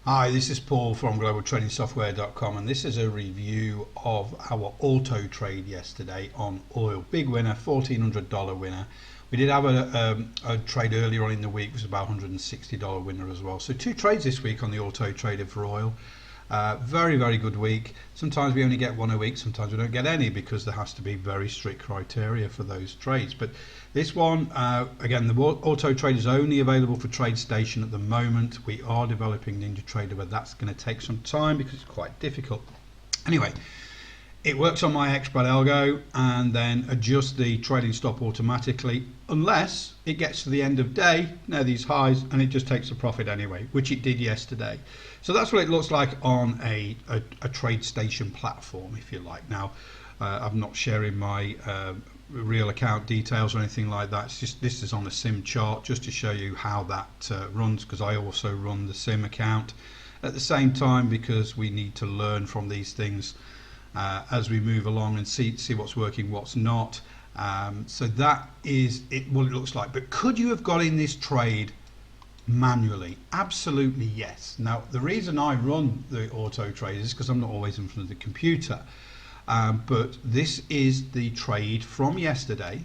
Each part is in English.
Hi, this is Paul from globaltradingsoftware.com, and this is a review of our auto trade yesterday on oil. Big winner, $1,400 winner. We did have a trade earlier on in the week, it was about $160 winner as well. So two trades this week on the auto trader for oil. Very, very good week. Sometimes we only get one a week, sometimes we don't get any because there has to be very strict criteria for those trades. But this one, again, the auto trade is only available for TradeStation at the moment. We are developing NinjaTrader, but that's going to take some time because it's quite difficult. Anyway, it works on my expert algo and then adjusts the trading stop automatically unless it gets to the end of day, now these highs, and it just takes a profit anyway, which it did yesterday. So that's what it looks like on a TradeStation platform, if you like. Now, I'm not sharing my real account details or anything like that. It's just, this is on a sim chart just to show you how that runs, because I also run the sim account at the same time, because we need to learn from these things as we move along and see what's working, what's not. So that is what it looks like. But could you have got in this trade manually? Absolutely yes. Now the reason I run the auto trade is because I'm not always in front of the computer, but this is the trade from yesterday,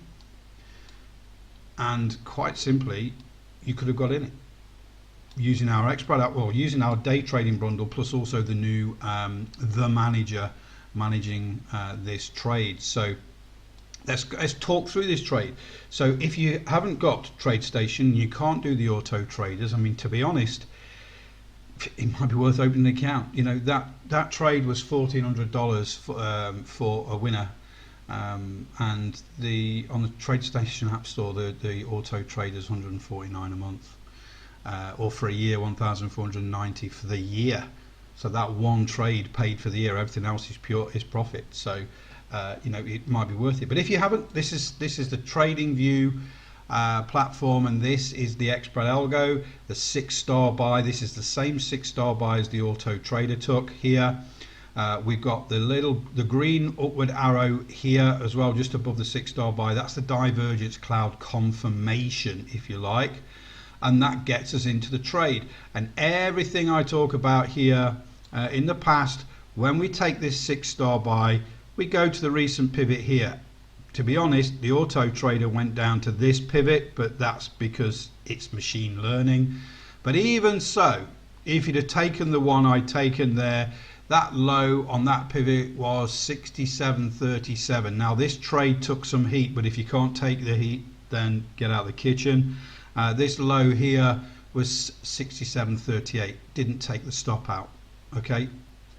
and quite simply you could have got in it using our using our day trading bundle, plus also the new the manager managing this trade. So let's talk through this trade. So if you haven't got TradeStation, you can't do the auto traders. I mean, to be honest, it might be worth opening an account. You know, that trade was $1,400 for a winner, and on the TradeStation app store, the auto trader's $149 a month, or for a year $1,490 for the year. So that one trade paid for the year. Everything else is profit. So you know, it might be worth it. But if you haven't, this is the Trading View platform, and this is the expert algo, the 6-star buy. This is the same 6-star buy as the auto trader took here. We've got the green upward arrow here as well, just above the 6-star buy. That's the divergence cloud confirmation, if you like, and that gets us into the trade. And everything I talk about here in the past, when we take this 6-star buy, we go to the recent pivot here. To be honest, the auto trader went down to this pivot, but that's because it's machine learning. But even so, if you'd have taken the one I'd taken there, that low on that pivot was 67.37. Now this trade took some heat, but if you can't take the heat, then get out of the kitchen. This low here was 67.38. Didn't take the stop out. Okay,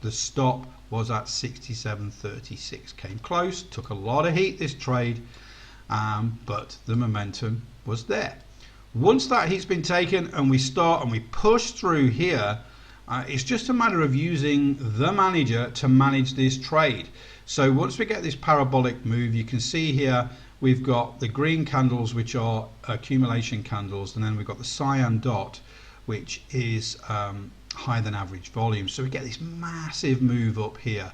the stop was at 67.36. Came close, took a lot of heat this trade, but the momentum was there. Once that heat's been taken and we start and we push through here, it's just a matter of using the manager to manage this trade. So once we get this parabolic move, you can see here we've got the green candles, which are accumulation candles, and then we've got the cyan dot, which is higher than average volume. So we get this massive move up here,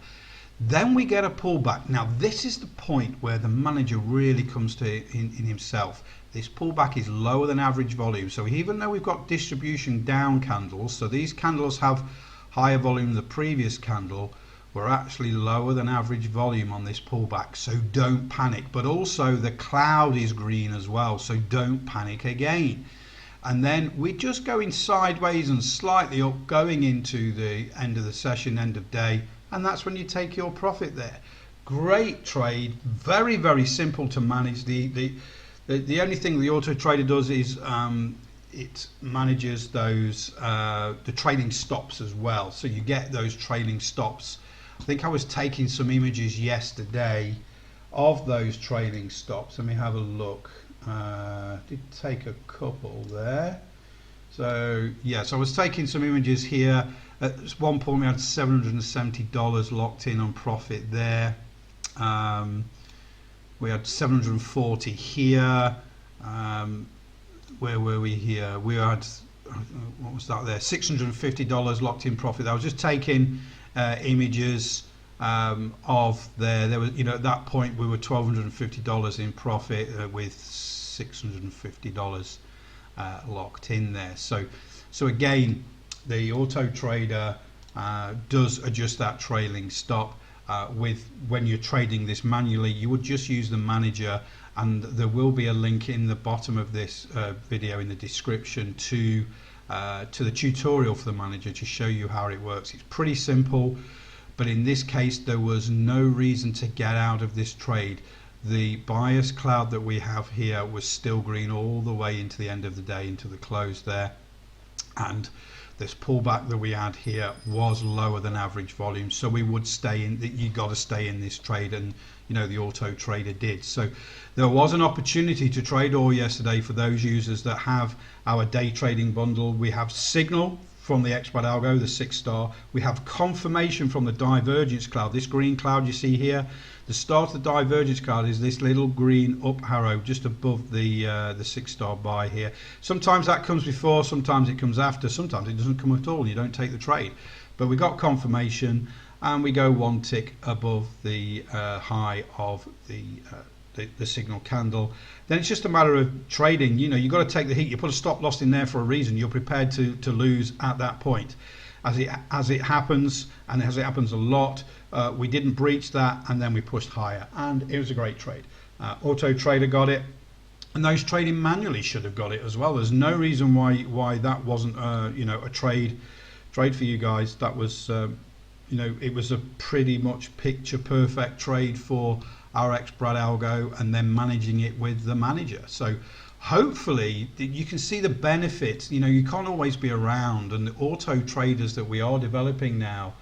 then we get a pullback. Now this is the point where the manager really comes to in himself. This pullback is lower than average volume, so even though we've got distribution down candles, so these candles have higher volume than the previous candle, we're actually lower than average volume on this pullback. So don't panic. But also the cloud is green as well, so don't panic again. And then we're just going sideways and slightly up, going into the end of the session, end of day, and that's when you take your profit there. Great trade, very, very simple to manage. The only thing the auto trader does is it manages those the trailing stops as well, so you get those trailing stops. I think I was taking some images yesterday of those trailing stops. Let me have a look. Did take a couple there. So yes, I was taking some images here. At one point we had $770 locked in on profit there. We had 740 here. Where were we here? We had, what was that there? $650 locked in profit. I was just taking images of there was, you know, at that point we were $1,250 in profit with $650 locked in there. So again, the AutoTrader does adjust that trailing stop. When you're trading this manually, you would just use the manager, and there will be a link in the bottom of this video in the description to the tutorial for the manager to show you how it works. It's pretty simple, but in this case there was no reason to get out of this trade. The bias cloud that we have here was still green all the way into the end of the day, into the close there, and this pullback that we had here was lower than average volume, so we would stay in. You got to stay in this trade, and you know the AutoTrader did. So there was an opportunity to trade oil yesterday for those users that have our day trading bundle. We have signal from the expert algo, the 6-star. We have confirmation from the divergence cloud. This green cloud you see here, the start of the divergence cloud is this little green up arrow just above the 6-star buy here. Sometimes that comes before, sometimes it comes after, sometimes it doesn't come at all and you don't take the trade. But we got confirmation, and we go one tick above the high of the signal candle. Then it's just a matter of trading. You know, you've got to take the heat. You put a stop loss in there for a reason. You're prepared to lose at that point. As it happens, and as it happens a lot, we didn't breach that, and then we pushed higher, and it was a great trade. AutoTrader got it, and those trading manually should have got it as well. There's no reason why that wasn't you know, a trade for you guys. That was you know, it was a pretty much picture perfect trade for our expert algo, and then managing it with the manager. So hopefully you can see the benefits. You know, you can't always be around, and the auto traders that we are developing now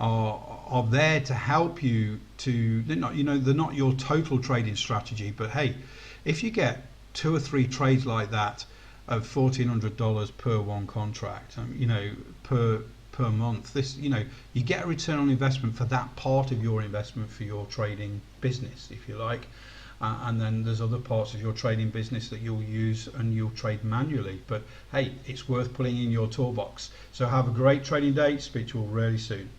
are there to help you. They're not, you know, they're not your total trading strategy, but hey, if you get 2 or 3 trades like that of $1,400 per one contract, you know, per month, this, you know, you get a return on investment for that part of your investment for your trading business, if you like. And then there's other parts of your trading business that you'll use and you'll trade manually. But hey, it's worth putting in your toolbox. So have a great trading day. Speak to you all really soon.